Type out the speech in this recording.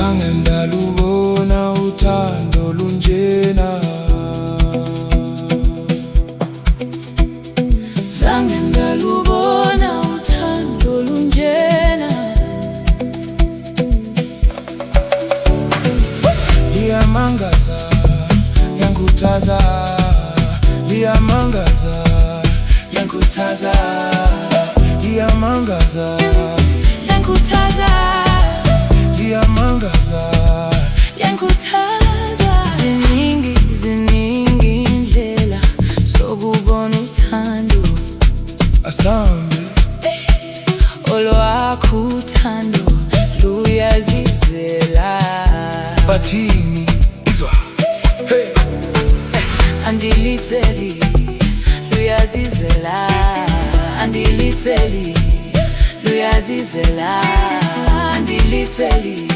zange ndalubona uthando lunjena. Zange ndalubona uthando lunjena. Liyamangaza, yankuthaza, liyamangaza, yankuthaza, liyamangaza, Yankuthaza, liyamangaza, yankuthaza. Ziningi indlela zokubona uthando. asambe Olwakho uthando luyazizela. bathini izwa. Hey, Andilitseli luyazizela. Andilitseli luyazizela. Andilitseli